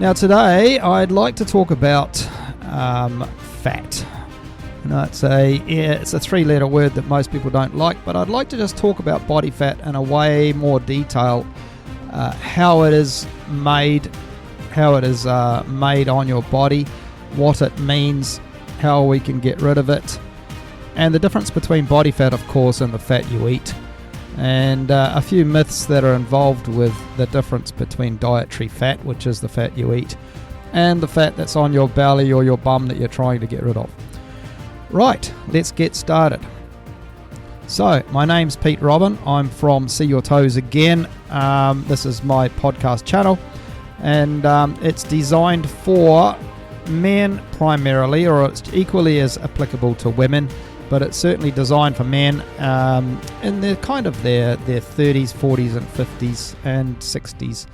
Now today I'd like to talk about fat. It's a three-letter word that most people don't like, but I'd like to just talk about body fat in a way more detail, how it is made on your body, what it means, how we can get rid of it, and the difference between body fat, of course, and the fat you eat, and a few myths that are involved with the difference between dietary fat, which is the fat you eat, and the fat that's on your belly or your bum that you're trying to get rid of. Right, let's get started. So, my name's Pete Robin. I'm from See Your Toes Again. This is my podcast channel, and it's designed for men primarily, or it's equally as applicable to women, but it's certainly designed for men in their 30s, 40s and 50s and 60s,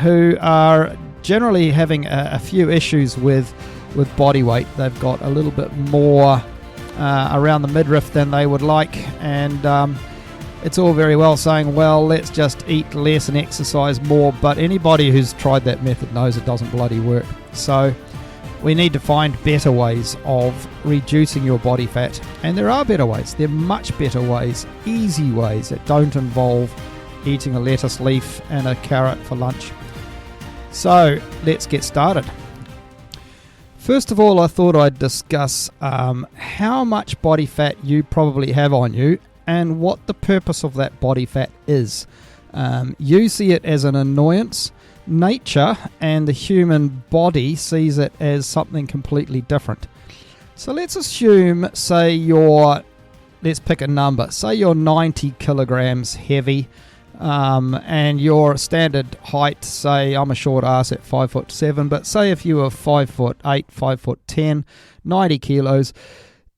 who are generally having a few issues with body weight. They've got a little bit more around the midriff than they would like, and it's all very well saying, well, let's just eat less and exercise more, but anybody who's tried that method knows it doesn't bloody work. So we need to find better ways of reducing your body fat, and there are better ways. There are much better ways, easy ways that don't involve eating a lettuce leaf and a carrot for lunch. So let's get started. First of all, I thought I'd discuss how much body fat you probably have on you and what the purpose of that body fat is. You see it as an annoyance. Nature and the human body sees it as something completely different. So let's assume, let's pick a number. Say you're 90 kilograms heavy, and your standard height, say I'm a short ass at 5'7", but say if you were 5'8", 5'10", 90 kilos,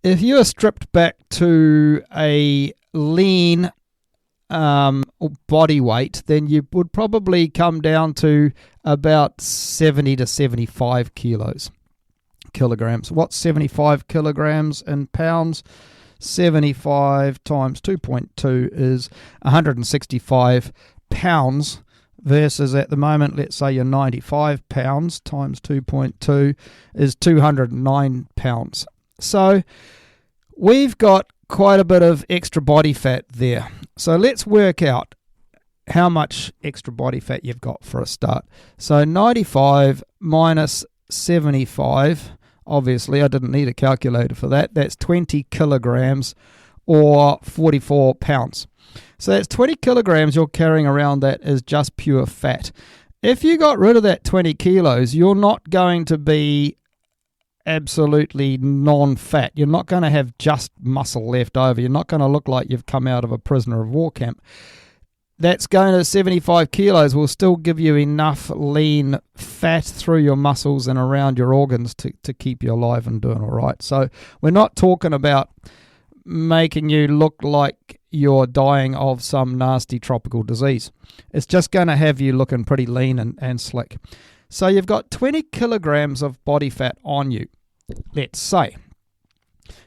if you are stripped back to a lean body weight, then you would probably come down to about 70 to 75 kilograms. What's 75 kilograms in pounds? 75 times 2.2 is 165 pounds versus at the moment, let's say you're 95 pounds times 2.2 is 209 pounds. So we've got quite a bit of extra body fat there. So let's work out how much extra body fat you've got for a start. So 95 minus 75, obviously I didn't need a calculator for that. That's 20 kilograms or 44 pounds. So that's 20 kilograms you're carrying around that is just pure fat. If you got rid of that 20 kilos, you're not going to be absolutely non-fat. You're not going to have just muscle left over. You're not going to look like you've come out of a prisoner of war camp. That's going to 75 kilos will still give you enough lean fat through your muscles and around your organs to keep you alive and doing all right. So we're not talking about making you look like you're dying of some nasty tropical disease. It's just going to have you looking pretty lean and slick. So you've got 20 kilograms of body fat on you, let's say.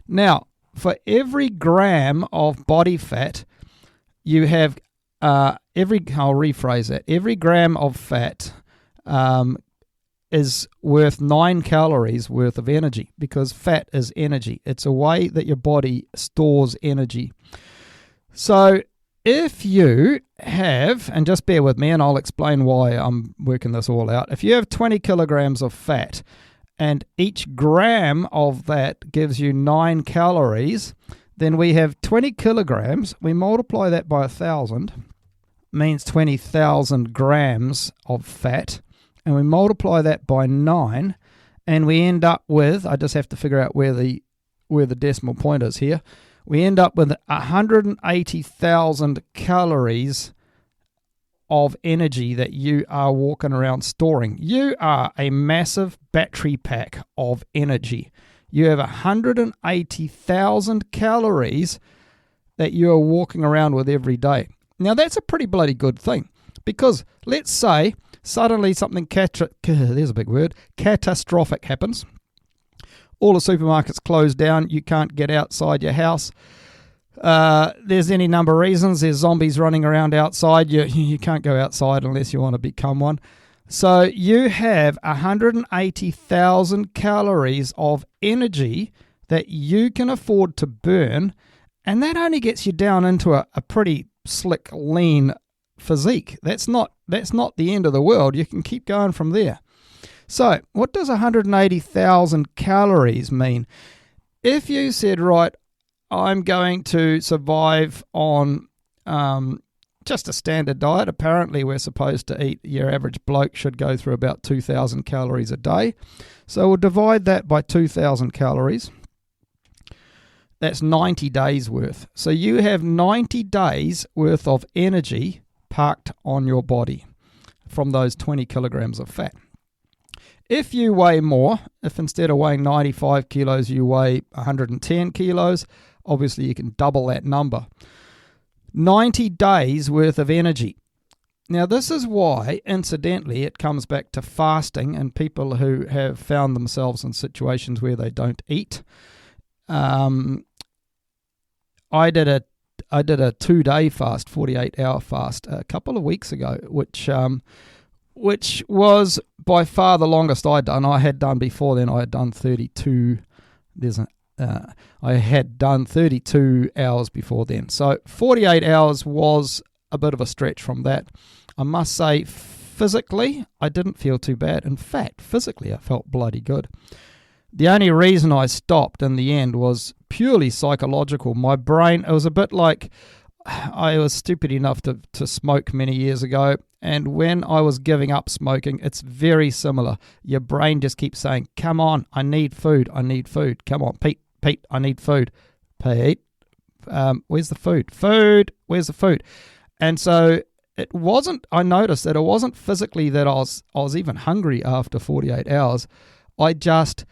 Now, for every gram of body fat, you have I'll rephrase that. Every gram of fat is worth 9 calories worth of energy, because fat is energy. It's a way that your body stores energy. So if you have, and just bear with me and I'll explain why I'm working this all out. If you have 20 kilograms of fat and each gram of that gives you 9 calories, then we have 20 kilograms. We multiply that by 1,000, means 20,000 grams of fat, and we multiply that by 9, and we end up with, I just have to figure out where the decimal point is here, we end up with 180,000 calories of energy that you are walking around storing. You are a massive battery pack of energy. You have 180,000 calories that you are walking around with every day. Now, that's a pretty bloody good thing, because let's say suddenly something there's a big word, catastrophic happens. All the supermarkets close down. You can't get outside your house. There's any number of reasons. There's zombies running around outside. You can't go outside unless you want to become one. So you have 180,000 calories of energy that you can afford to burn, and that only gets you down into a pretty slick, lean physique. That's not the end of the world. You can keep going from there. So what does 180,000 calories mean? If you said, right, I'm going to survive on just a standard diet. Apparently, we're supposed to eat, your average bloke should go through about 2,000 calories a day. So we'll divide that by 2,000 calories. That's 90 days worth. So you have 90 days worth of energy parked on your body from those 20 kilograms of fat. If you weigh more, if instead of weighing 95 kilos, you weigh 110 kilos, obviously you can double that number. 90 days worth of energy. Now this is why, incidentally, it comes back to fasting and people who have found themselves in situations where they don't eat. I did a 2-day fast, 48-hour fast, a couple of weeks ago, which was by far the longest I'd done. I had done before then. I had done 32. I had done 32 hours before then. So 48 hours was a bit of a stretch from that. I must say, physically, I didn't feel too bad. In fact, physically, I felt bloody good. The only reason I stopped in the end was purely psychological. My brain, it was a bit like I was stupid enough to smoke many years ago, and when I was giving up smoking, it's very similar. Your brain just keeps saying, come on, I need food, come on, Pete, I need food. Pete, where's the food? Where's the food? And so I noticed that it wasn't physically that I was even hungry after 48 hours. I just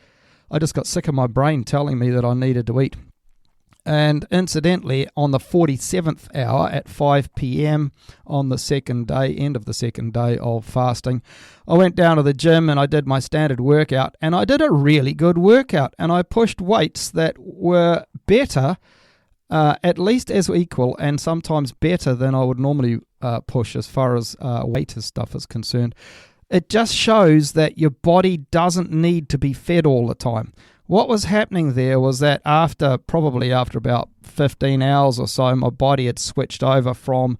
got sick of my brain telling me that I needed to eat. And incidentally, on the 47th hour at 5 p.m. on the second day, end of the second day of fasting, I went down to the gym and I did my standard workout, and I did a really good workout, and I pushed weights that were better, at least as equal, and sometimes better than I would normally push as far as weight stuff is concerned. It just shows that your body doesn't need to be fed all the time. What was happening there was that probably after about 15 hours or so, my body had switched over from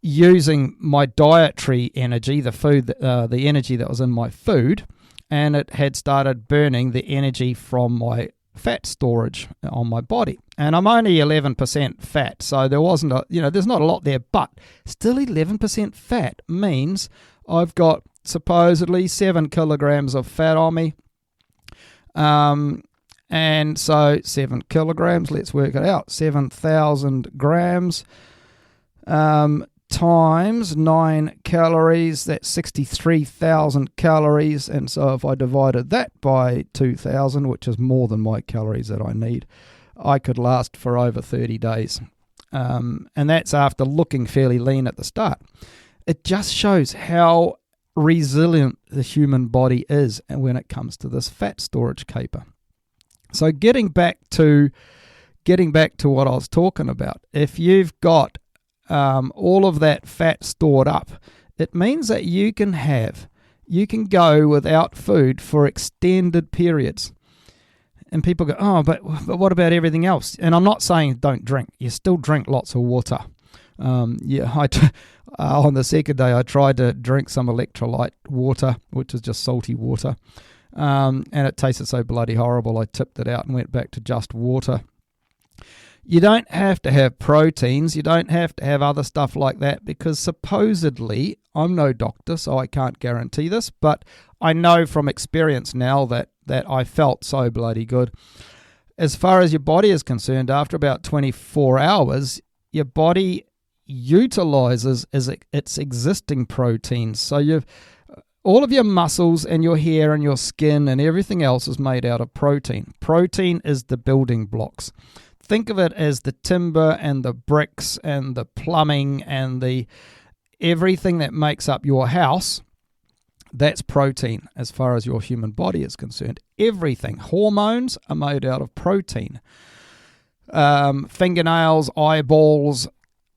using my dietary energy, the energy that was in my food, and it had started burning the energy from my fat storage on my body. And I'm only 11% fat, so there wasn't there's not a lot there, but still 11% fat means I've got supposedly 7 kilograms of fat on me. And so 7 kilograms, let's work it out, 7,000 grams times 9 calories, that's 63,000 calories. And so if I divided that by 2,000, which is more than my calories that I need, I could last for over 30 days. And that's after looking fairly lean at the start. It just shows how resilient the human body is when it comes to this fat storage caper. So getting back to what I was talking about, if you've got all of that fat stored up, it means that you can go without food for extended periods. And people go, oh, but what about everything else? And I'm not saying don't drink. You still drink lots of water. On the second day, I tried to drink some electrolyte water, which is just salty water, and it tasted so bloody horrible, I tipped it out and went back to just water. You don't have to have proteins, you don't have to have other stuff like that, because supposedly, I'm no doctor, so I can't guarantee this, but I know from experience now that I felt so bloody good. As far as your body is concerned, after about 24 hours, your body utilizes its existing proteins. So all of your muscles and your hair and your skin and everything else is made out of protein. Protein is the building blocks. Think of it as the timber and the bricks and the plumbing and the everything that makes up your house. That's protein as far as your human body is concerned. Everything. Hormones are made out of protein. Fingernails, eyeballs,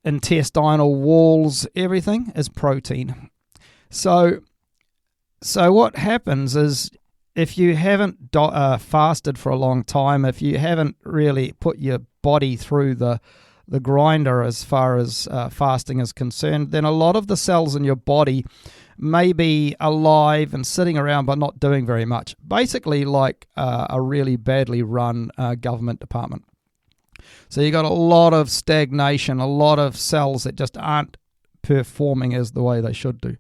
intestinal walls, everything is protein. So So what happens is, if you haven't fasted for a long time, if you haven't really put your body through the grinder as far as fasting is concerned, then a lot of the cells in your body may be alive and sitting around but not doing very much. Basically like a really badly run government department. So you got a lot of stagnation, a lot of cells that just aren't performing as the way they should do.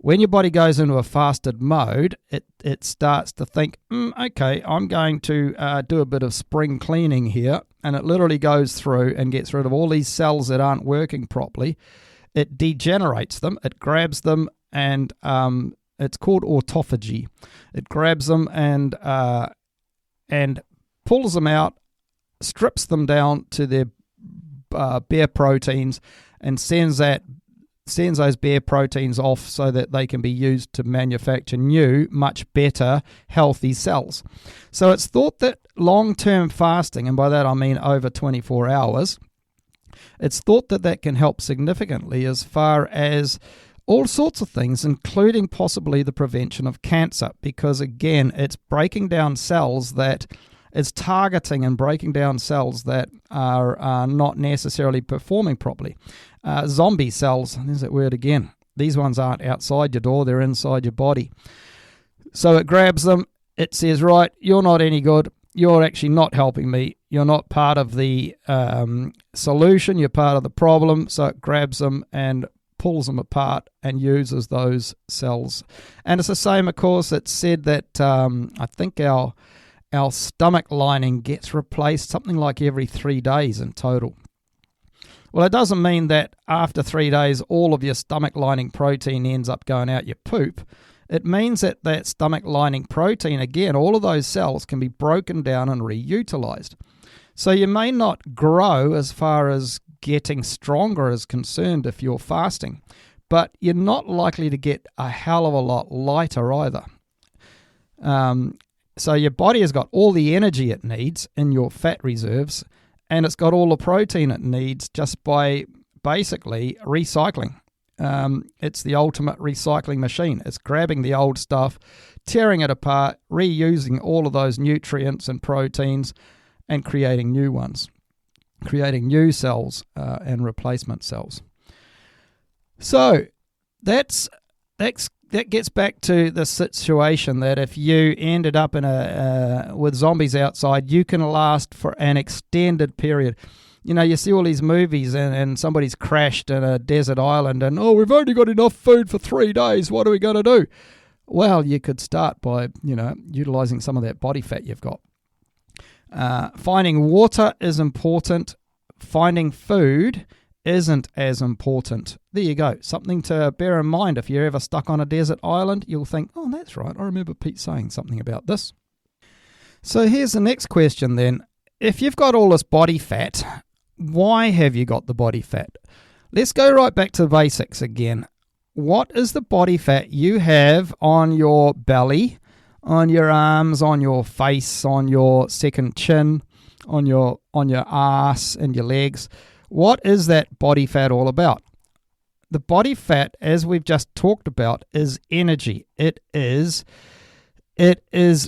When your body goes into a fasted mode, it starts to think, okay, I'm going to do a bit of spring cleaning here, and it literally goes through and gets rid of all these cells that aren't working properly. It degenerates them, it grabs them, and it's called autophagy. It grabs them and pulls them out, strips them down to their bare proteins, and sends those bare proteins off so that they can be used to manufacture new, much better, healthy cells. So it's thought that long-term fasting, and by that I mean over 24 hours, it's thought that that can help significantly as far as all sorts of things, including possibly the prevention of cancer, because again, it's breaking down cells that it's targeting and breaking down cells that are not necessarily performing properly. Zombie cells, there's that word again. These ones aren't outside your door, they're inside your body. So it grabs them, it says, right, you're not any good, you're actually not helping me, you're not part of the solution, you're part of the problem. So it grabs them and pulls them apart and uses those cells. And it's the same, of course. It's said that I think our stomach lining gets replaced something like every 3 days in total. Well, it doesn't mean that after 3 days all of your stomach lining protein ends up going out your poop. It means that that stomach lining protein, again, all of those cells can be broken down and reutilized. So you may not grow as far as getting stronger is concerned if you're fasting, but you're not likely to get a hell of a lot lighter either. So your body has got all the energy it needs in your fat reserves, and it's got all the protein it needs just by basically recycling. It's the ultimate recycling machine. It's grabbing the old stuff, tearing it apart, reusing all of those nutrients and proteins, and creating new ones, creating new cells and replacement cells. So that gets back to the situation that if you ended up in with zombies outside, you can last for an extended period. You know, you see all these movies and somebody's crashed in a desert island and, we've only got enough food for 3 days. What are we going to do? Well, you could start by, utilizing some of that body fat you've got. Finding water is important. Finding food isn't as important. There you go. Something to bear in mind. If you're ever stuck on a desert island, you'll think, oh, that's right. I remember Pete saying something about this. So here's the next question then. If you've got all this body fat, why have you got the body fat? Let's go right back to the basics again. What is the body fat you have on your belly, on your arms, on your face, on your second chin, on your ass and your legs? What is that body fat all about? The body fat, as we've just talked about, is energy. It is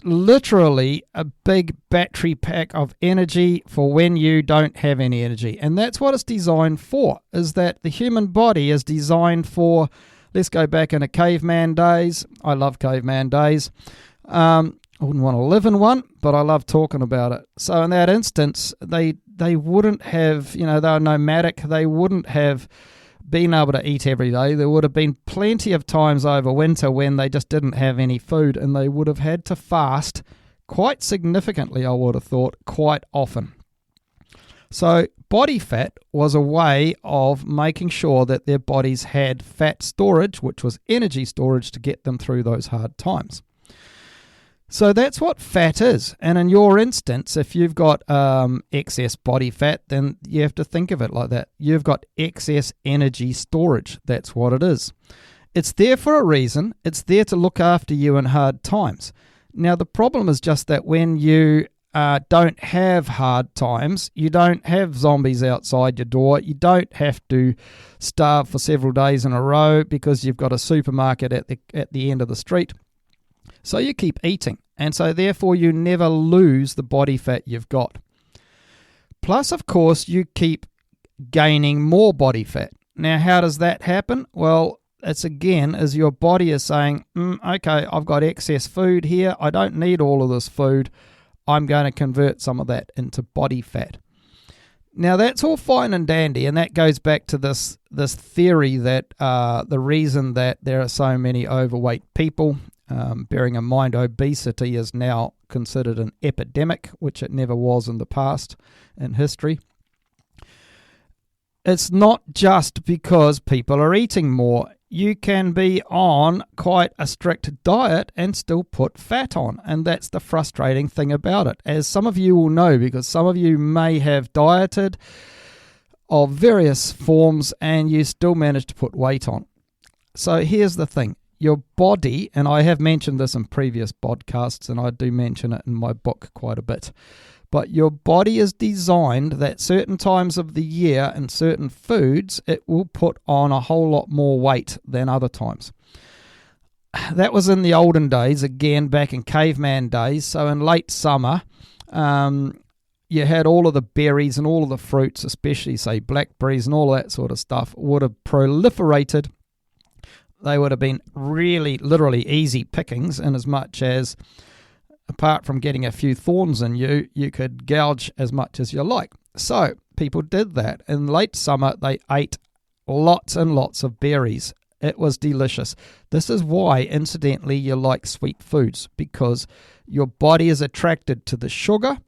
literally a big battery pack of energy for when you don't have any energy. And that's what it's designed for, is that the human body is designed for, let's go back into caveman days. I love caveman days. I wouldn't want to live in one, but I love talking about it. So in that instance, they wouldn't have, they were nomadic. They wouldn't have been able to eat every day. There would have been plenty of times over winter when they just didn't have any food, and they would have had to fast quite significantly, I would have thought, quite often. So body fat was a way of making sure that their bodies had fat storage, which was energy storage to get them through those hard times. So that's what fat is. And in your instance, if you've got excess body fat, then you have to think of it like that. You've got excess energy storage. That's what it is. It's there for a reason. It's there to look after you in hard times. Now, the problem is just that when you don't have hard times, you don't have zombies outside your door, you don't have to starve for several days in a row because you've got a supermarket at the end of the street. So you keep eating, and so therefore you never lose the body fat you've got. Plus, of course, you keep gaining more body fat. Now, how does that happen? Well, it's again as your body is saying, okay, I've got excess food here. I don't need all of this food. I'm going to convert some of that into body fat. Now, that's all fine and dandy, and that goes back to this theory that the reason that there are so many overweight people, bearing in mind obesity is now considered an epidemic, which it never was in the past in history. It's not just because people are eating more. You can be on quite a strict diet and still put fat on, and that's the frustrating thing about it. As some of you will know, because some of you may have dieted of various forms and you still manage to put weight on. So here's the thing. Your body, and I have mentioned this in previous podcasts, and I do mention it in my book quite a bit, but your body is designed that certain times of the year and certain foods, it will put on a whole lot more weight than other times. That was in the olden days, again, back in caveman days. So in late summer, you had all of the berries and all of the fruits, especially, say, blackberries and all that sort of stuff, would have proliferated. They would have been really, literally easy pickings, in as much as, apart from getting a few thorns in you, you could gouge as much as you like. So people did that. In late summer, they ate lots and lots of berries. It was delicious. This is why, incidentally, you like sweet foods, because your body is attracted to the sugar,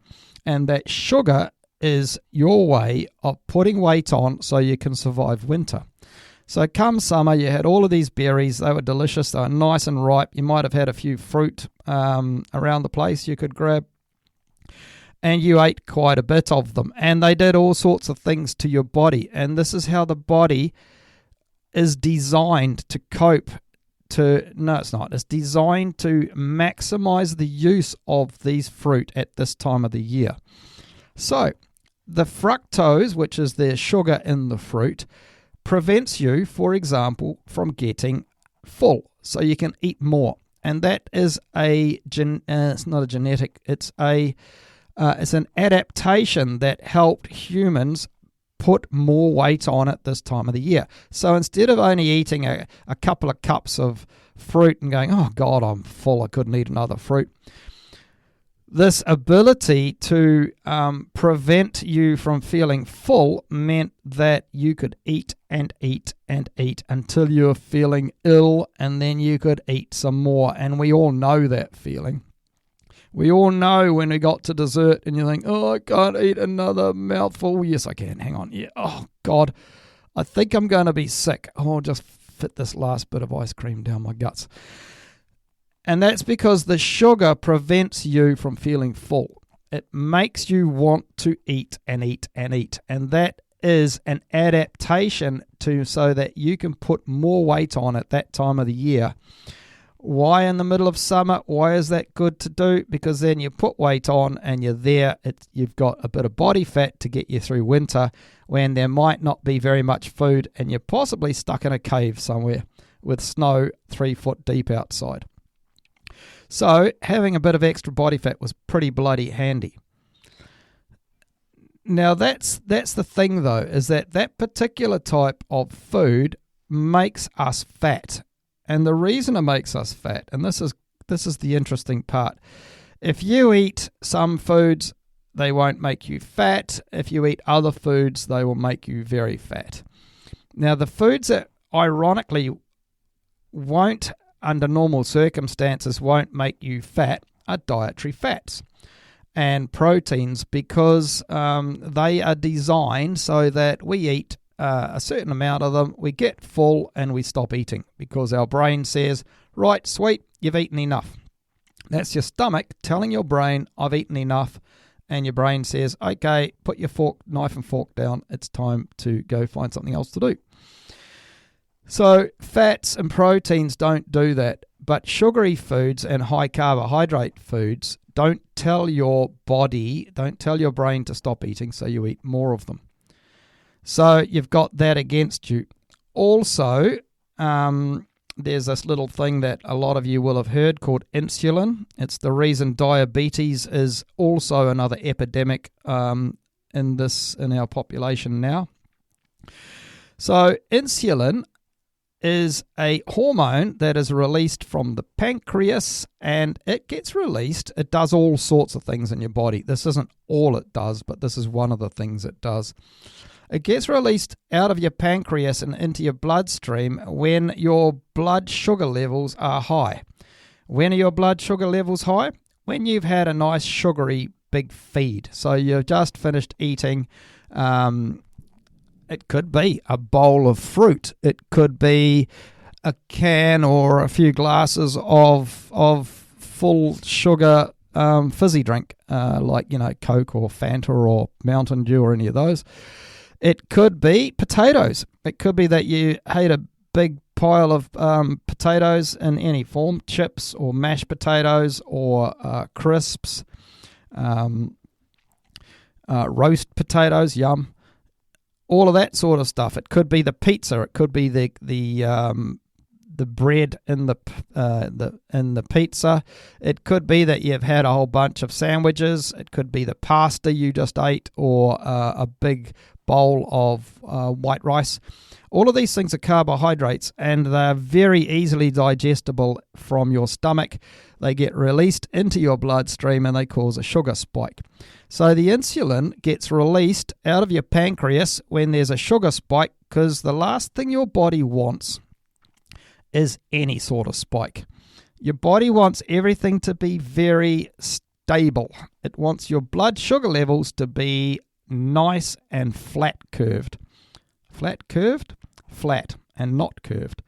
and that sugar is your way of putting weight on so you can survive winter. So come summer, you had all of these berries. They were delicious. They were nice and ripe. You might have had a few fruit around the place you could grab. And you ate quite a bit of them. And they did all sorts of things to your body. And this is how the body is designed to cope no, it's not. It's designed to maximize the use of these fruit at this time of the year. So the fructose, which is the sugar in the fruit, prevents you, for example, from getting full, so you can eat more. And that is it's not a genetic, it's an adaptation that helped humans put more weight on at this time of the year. So instead of only eating a couple of cups of fruit and going, oh God, I'm full, I couldn't eat another fruit, this ability to prevent you from feeling full meant that you could eat and eat and eat until you were feeling ill, and then you could eat some more. And we all know that feeling. We all know when we got to dessert and you think, oh, I can't eat another mouthful. Yes, I can. Hang on. Yeah. Oh, God, I think I'm going to be sick. Oh, I'll just fit this last bit of ice cream down my guts. And that's because the sugar prevents you from feeling full. It makes you want to eat and eat and eat. And that is an adaptation so that you can put more weight on at that time of the year. Why in the middle of summer? Why is that good to do? Because then you put weight on and you're there. You've got a bit of body fat to get you through winter when there might not be very much food and you're possibly stuck in a cave somewhere with snow 3 foot deep outside. So having a bit of extra body fat was pretty bloody handy. Now that's the thing though, is that particular type of food makes us fat. And the reason it makes us fat, and this is the interesting part, if you eat some foods, they won't make you fat. If you eat other foods, they will make you very fat. Now, the foods that ironically won't, under normal circumstances, won't make you fat are dietary fats and proteins, because they are designed so that we eat a certain amount of them, we get full and we stop eating because our brain says, right, sweet, you've eaten enough. That's your stomach telling your brain, I've eaten enough, and your brain says, okay, put your knife and fork down, it's time to go find something else to do. So fats and proteins don't do that, but sugary foods and high carbohydrate foods don't tell your brain to stop eating, so you eat more of them. So you've got that against you. Also, there's this little thing that a lot of you will have heard called insulin. It's the reason diabetes is also another epidemic in our population now. So insulin is a hormone that is released from the pancreas, and it gets released. It does all sorts of things in your body. This isn't all it does, but this is one of the things it does. It gets released out of your pancreas and into your bloodstream when your blood sugar levels are high. When are your blood sugar levels high? When you've had a nice sugary big feed. So you've just finished eating. It could be a bowl of fruit. It could be a can or a few glasses of full sugar fizzy drink, like Coke or Fanta or Mountain Dew or any of those. It could be potatoes. It could be that you ate a big pile of potatoes in any form, chips or mashed potatoes or crisps, roast potatoes, yum. All of that sort of stuff. It could be the pizza. It could be the bread in the pizza. It could be that you've had a whole bunch of sandwiches. It could be the pasta you just ate, or a big bowl of white rice. All of these things are carbohydrates, and they're very easily digestible from your stomach. They get released into your bloodstream and they cause a sugar spike. So the insulin gets released out of your pancreas when there's a sugar spike, because the last thing your body wants is any sort of spike. Your body wants everything to be very stable. It wants your blood sugar levels to be nice and flat curved. Flat curved? Flat and not curved.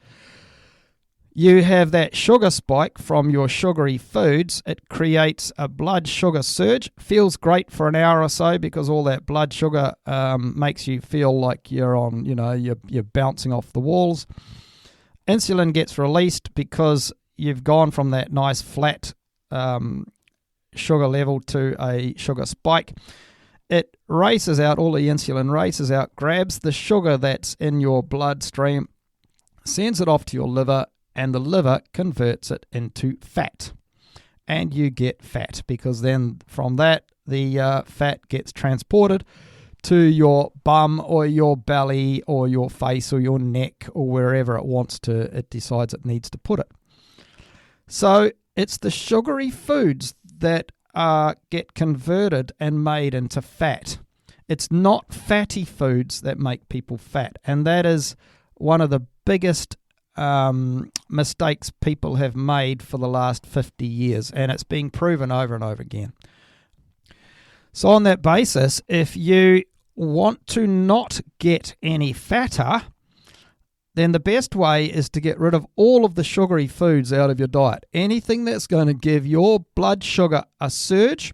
You have that sugar spike from your sugary foods. It creates a blood sugar surge. Feels great for an hour or so, because all that blood sugar makes you feel like you're on, you're bouncing off the walls. Insulin gets released because you've gone from that nice flat sugar level to a sugar spike. It races out, all the insulin races out, grabs the sugar that's in your bloodstream, sends it off to your liver, and the liver converts it into fat. And you get fat, because then from that, the fat gets transported to your bum or your belly or your face or your neck or wherever it decides it needs to put it. So it's the sugary foods that get converted and made into fat. It's not fatty foods that make people fat, and that is one of the biggest mistakes people have made for the last 50 years, and it's being proven over and over again. So on that basis, if you want to not get any fatter, then the best way is to get rid of all of the sugary foods out of your diet. Anything that's going to give your blood sugar a surge,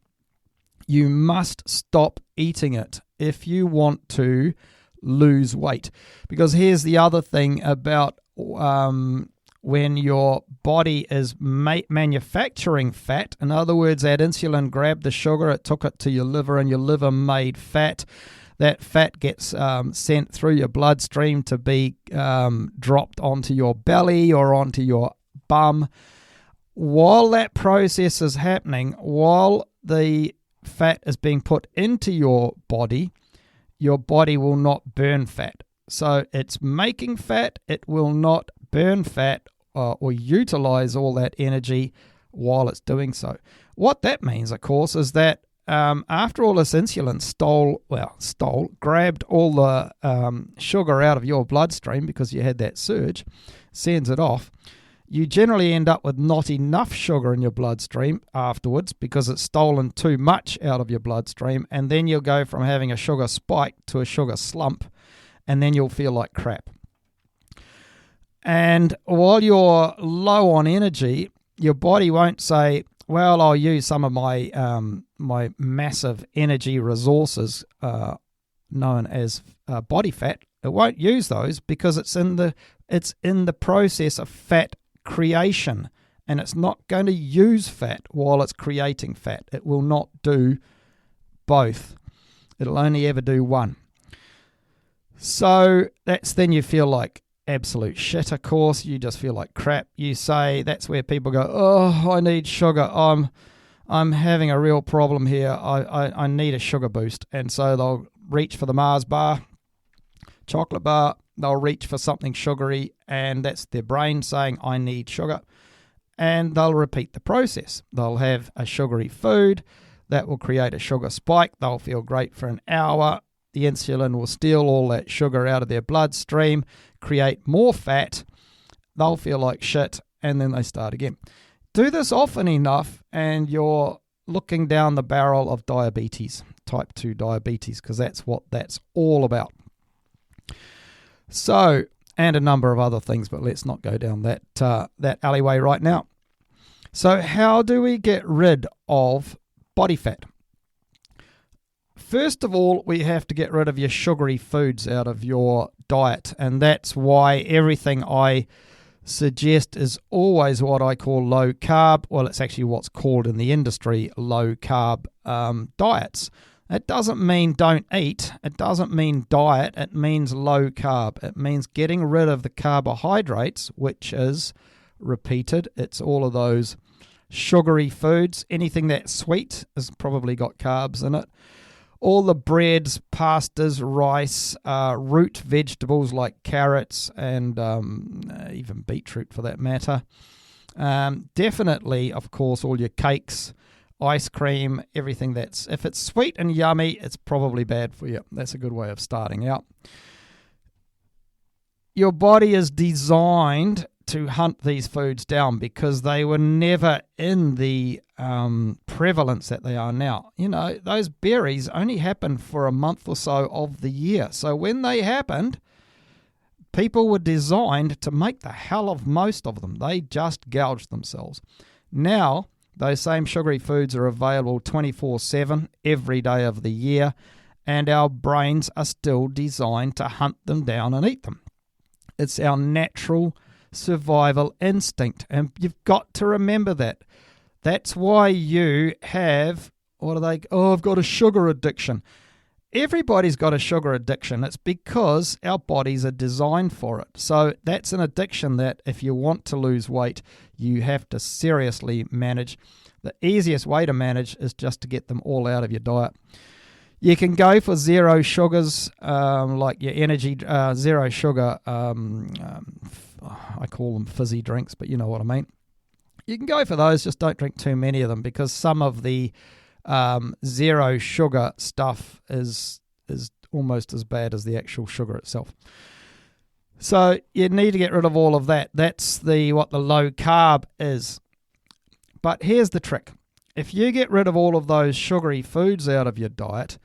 you must stop eating it if you want to lose weight. Because here's the other thing about when your body is manufacturing fat. In other words, that insulin grabbed the sugar, it took it to your liver, and your liver made fat. That fat gets sent through your bloodstream to be dropped onto your belly or onto your bum. While that process is happening, while the fat is being put into your body will not burn fat. So it's making fat, it will not burn fat or utilize all that energy while it's doing so. What that means, of course, is that after all this insulin grabbed all the sugar out of your bloodstream because you had that surge, sends it off, you generally end up with not enough sugar in your bloodstream afterwards because it's stolen too much out of your bloodstream, and then you'll go from having a sugar spike to a sugar slump, and then you'll feel like crap. And while you're low on energy, your body won't say, well, I'll use some of my my massive energy resources known as body fat. It won't use those because it's in the process of fat creation, and it's not going to use fat while it's creating fat. It will not do both. It'll only ever do one. So that's then you feel like absolute shit, of course. You just feel like crap. You say, that's where people go, oh, I need sugar. I'm having a real problem here. I need a sugar boost. And so they'll reach for the Mars bar, chocolate bar. They'll reach for something sugary, and that's their brain saying, I need sugar. And they'll repeat the process. They'll have a sugary food that will create a sugar spike. They'll feel great for an hour. The insulin will steal all that sugar out of their bloodstream, create more fat. They'll feel like shit, and then they start again. Do this often enough, and you're looking down the barrel of diabetes, type 2 diabetes, because that's what that's all about. So, and a number of other things, but let's not go down that alleyway right now. So how do we get rid of body fat? First of all, we have to get rid of your sugary foods out of your diet, and that's why everything I suggest is always what I call low carb. Well, it's actually what's called in the industry low carb diets. It doesn't mean don't eat. It doesn't mean diet. It means low carb. It means getting rid of the carbohydrates, which is repeated. It's all of those sugary foods. Anything that's sweet has probably got carbs in it. All the breads, pastas, rice, root vegetables like carrots and even beetroot for that matter. Definitely, of course, all your cakes, ice cream, everything that's, if it's sweet and yummy, it's probably bad for you. That's a good way of starting out. Your body is designed to hunt these foods down because they were never in the prevalence that they are now. You know, those berries only happened for a month or so of the year. So when they happened, people were designed to make the hell of most of them. They just gouged themselves. Now, those same sugary foods are available 24/7 every day of the year, and our brains are still designed to hunt them down and eat them. It's our natural survival instinct, and you've got to remember that. That's why you have, I've got a sugar addiction. Everybody's got a sugar addiction. It's because our bodies are designed for it. So that's an addiction that if you want to lose weight, you have to seriously manage. The easiest way to manage is just to get them all out of your diet. You can go for zero sugars, like your energy, zero sugar, I call them fizzy drinks, but you know what I mean. You can go for those, just don't drink too many of them, because some of the zero sugar stuff is almost as bad as the actual sugar itself. So you need to get rid of all of that. That's what the low carb is. But here's the trick. If you get rid of all of those sugary foods out of your diet,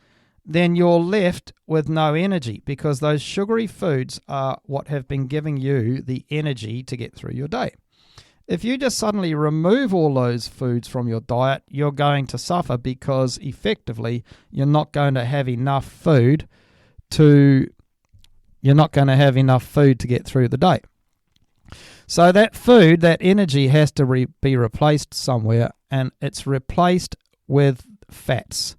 then you're left with no energy, because those sugary foods are what have been giving you the energy to get through your day. If you just suddenly remove all those foods from your diet, you're going to suffer, because effectively you're not going to have enough food to get through the day. So that food, that energy has to be replaced somewhere, and it's replaced with fats.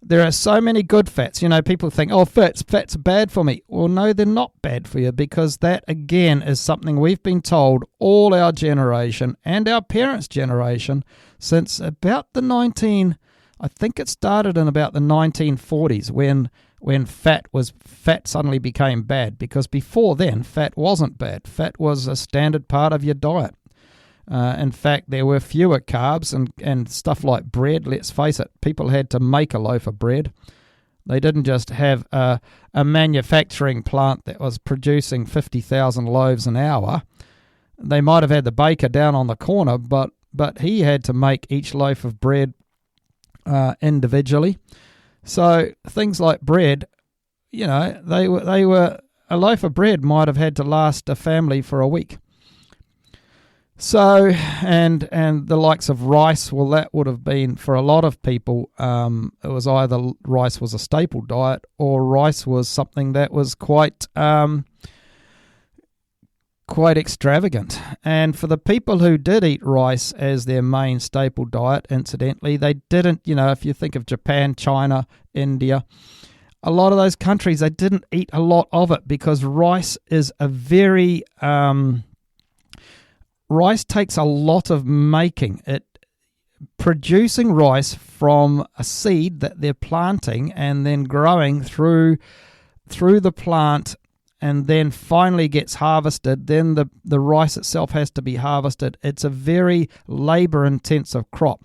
There are so many good fats. You know, people think, fats are bad for me. Well, no, they're not bad for you, because that, again, is something we've been told all our generation and our parents' generation since about I think it started in about the 1940s when fat suddenly became bad, because before then, fat wasn't bad. Fat was a standard part of your diet. In fact, there were fewer carbs and stuff like bread. Let's face it, people had to make a loaf of bread. They didn't just have a manufacturing plant that was producing 50,000 loaves an hour. They might have had the baker down on the corner, but he had to make each loaf of bread individually. So things like bread, you know, they were a loaf of bread might have had to last a family for a week. So, and the likes of rice, well, that would have been, for a lot of people, it was either rice was a staple diet, or rice was something that was quite extravagant. And for the people who did eat rice as their main staple diet, incidentally, they didn't, you know, if you think of Japan, China, India, a lot of those countries, they didn't eat a lot of it because rice is a very rice takes a lot of making. Producing rice from a seed that they're planting and then growing through the plant and then finally gets harvested. Then the rice itself has to be harvested. It's a very labor-intensive crop.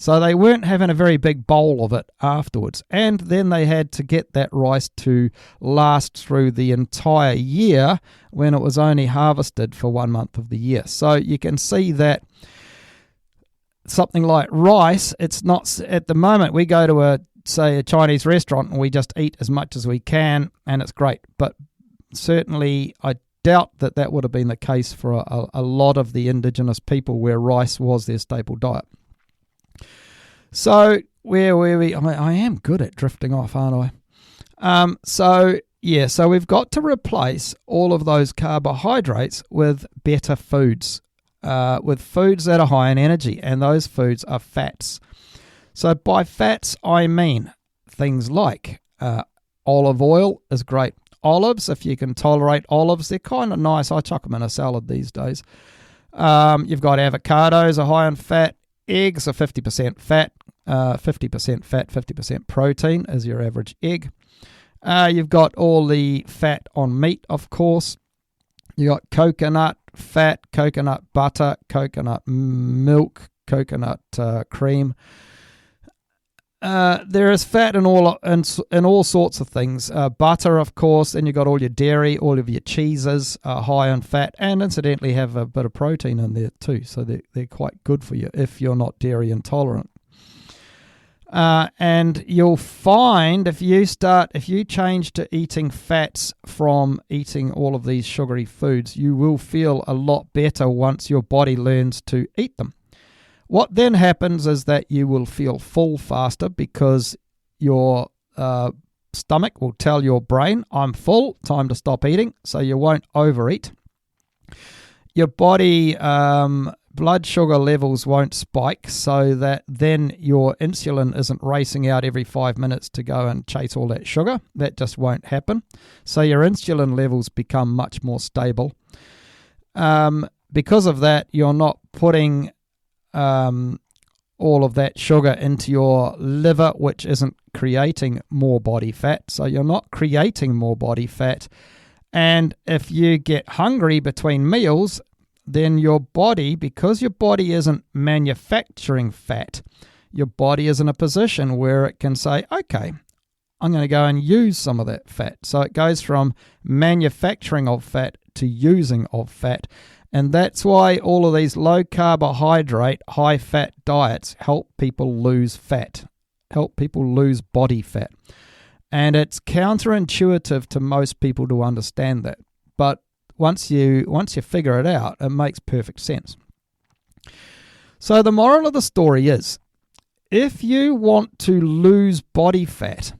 So they weren't having a very big bowl of it afterwards. And then they had to get that rice to last through the entire year when it was only harvested for 1 month of the year. So you can see that something like rice, it's not, at the moment we go to a Chinese restaurant and we just eat as much as we can and it's great. But certainly I doubt that would have been the case for a lot of the indigenous people where rice was their staple diet. So where were we? I am good at drifting off, aren't I? So we've got to replace all of those carbohydrates with better foods, with foods that are high in energy, and those foods are fats. So by fats, I mean things like olive oil is great. Olives, if you can tolerate olives, they're kind of nice. I chuck them in a salad these days. You've got avocados are high in fat. Eggs are 50% fat, 50% fat, 50% protein is your average egg. You've got all the fat on meat, of course. You got coconut fat, coconut butter, coconut milk, coconut cream. There is fat in all sorts of things. Butter, of course. Then you've got all your dairy, all of your cheeses are high in fat, and incidentally have a bit of protein in there too. So they're quite good for you if you're not dairy intolerant. And you'll find if you change to eating fats from eating all of these sugary foods, you will feel a lot better once your body learns to eat them. What then happens is that you will feel full faster because your stomach will tell your brain, I'm full, time to stop eating, so you won't overeat. Your body blood sugar levels won't spike, so that then your insulin isn't racing out every 5 minutes to go and chase all that sugar. That just won't happen. So your insulin levels become much more stable. Because of that, you're not putting all of that sugar into your liver, which isn't creating more body fat. So you're not creating more body fat. And if you get hungry between meals, then your body, because your body isn't manufacturing fat, your body is in a position where it can say, okay, I'm going to go and use some of that fat. So it goes from manufacturing of fat to using of fat. And that's why all of these low carbohydrate, high fat diets help people lose fat, help people lose body fat. And it's counterintuitive to most people to understand that. But once you figure it out, it makes perfect sense. So the moral of the story is, if you want to lose body fat,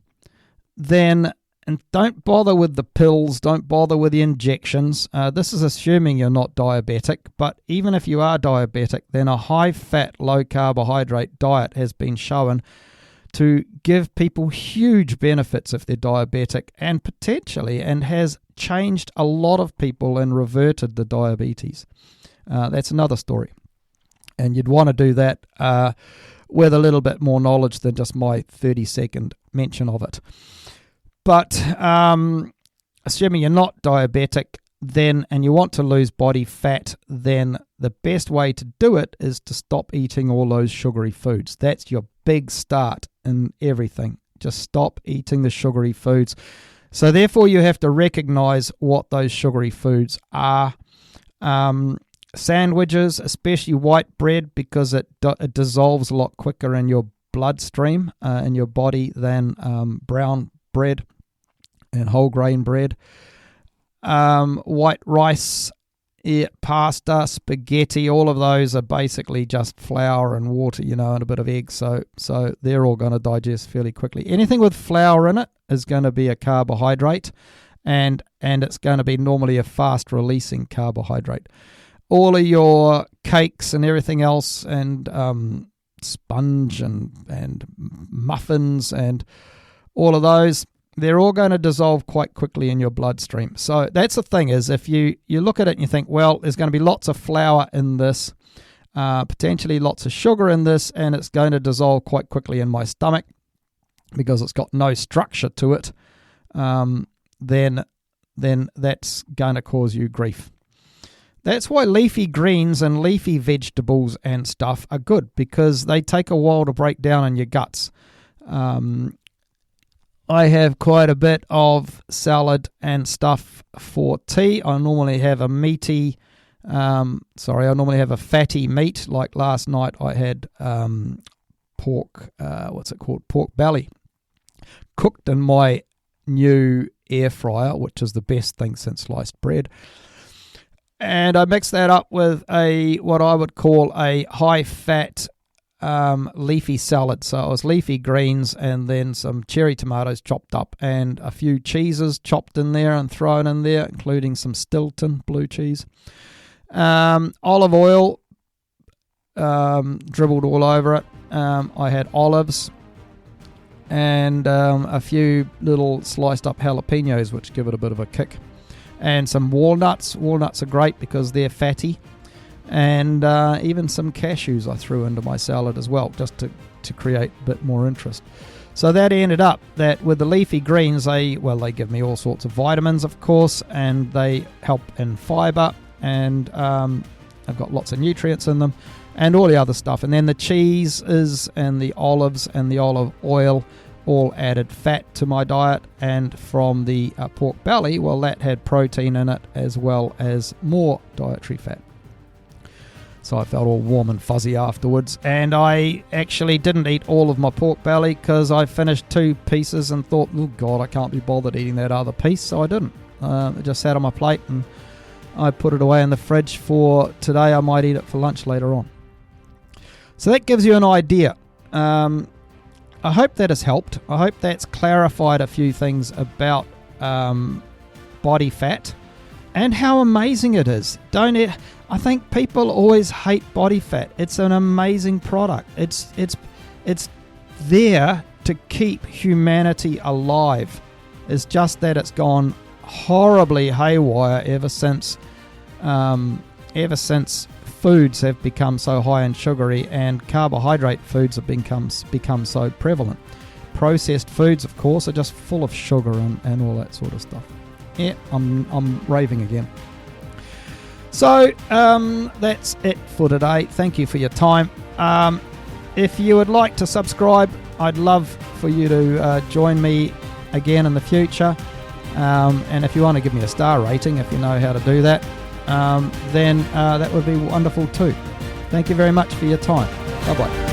then and don't bother with the pills, don't bother with the injections. This is assuming you're not diabetic, but even if you are diabetic, then a high-fat, low-carbohydrate diet has been shown to give people huge benefits if they're diabetic and has changed a lot of people and reverted the diabetes. That's another story. And you'd want to do that with a little bit more knowledge than just my 30-second mention of it. But assuming you're not diabetic then and you want to lose body fat, then the best way to do it is to stop eating all those sugary foods. That's your big start in everything. Just stop eating the sugary foods. So therefore you have to recognize what those sugary foods are. Sandwiches, especially white bread, because it dissolves a lot quicker in your bloodstream, in your body, than brown bread and whole grain bread. White rice, pasta, spaghetti, all of those are basically just flour and water, and a bit of egg. So they're all going to digest fairly quickly. Anything with flour in it is going to be a carbohydrate, and it's going to be normally a fast releasing carbohydrate. All of your cakes and everything else, and sponge and muffins and all of those, they're all going to dissolve quite quickly in your bloodstream. So that's the thing, is if you look at it and you think, well, there's going to be lots of flour in this, potentially lots of sugar in this, and it's going to dissolve quite quickly in my stomach because it's got no structure to it, then that's going to cause you grief. That's why leafy greens and leafy vegetables and stuff are good, because they take a while to break down in your guts. I have quite a bit of salad and stuff for tea. I normally have a fatty meat. Like last night I had pork belly, cooked in my new air fryer, which is the best thing since sliced bread. And I mixed that up with what I would call a high-fat leafy salad. So it was leafy greens and then some cherry tomatoes chopped up and a few cheeses chopped in there and thrown in there, including some Stilton blue cheese. Olive oil dribbled all over it. I had olives and a few little sliced up jalapenos, which give it a bit of a kick. And some walnuts. Walnuts are great because they're fatty. And even some cashews I threw into my salad as well, just to create a bit more interest. So that ended up that with the leafy greens, they give me all sorts of vitamins, of course, and they help in fibre, and I've got lots of nutrients in them, and all the other stuff. And then the cheeses and the olives and the olive oil all added fat to my diet. And from the pork belly, that had protein in it as well as more dietary fat. So I felt all warm and fuzzy afterwards. And I actually didn't eat all of my pork belly because I finished 2 pieces and thought, oh God, I can't be bothered eating that other piece. So I didn't. It just sat on my plate and I put it away in the fridge for today. I might eat it for lunch later on. So that gives you an idea. I hope that has helped. I hope that's clarified a few things about body fat and how amazing it is. I think people always hate body fat. It's an amazing product. It's there to keep humanity alive. It's just that it's gone horribly haywire ever since foods have become so high in sugary and carbohydrate foods have become so prevalent. Processed foods, of course, are just full of sugar and all that sort of stuff. Yeah, I'm raving again. So that's it for today. Thank you for your time. If you would like to subscribe, I'd love for you to join me again in the future. And if you want to give me a star rating, if you know how to do that, then that would be wonderful too. Thank you very much for your time. Bye-bye.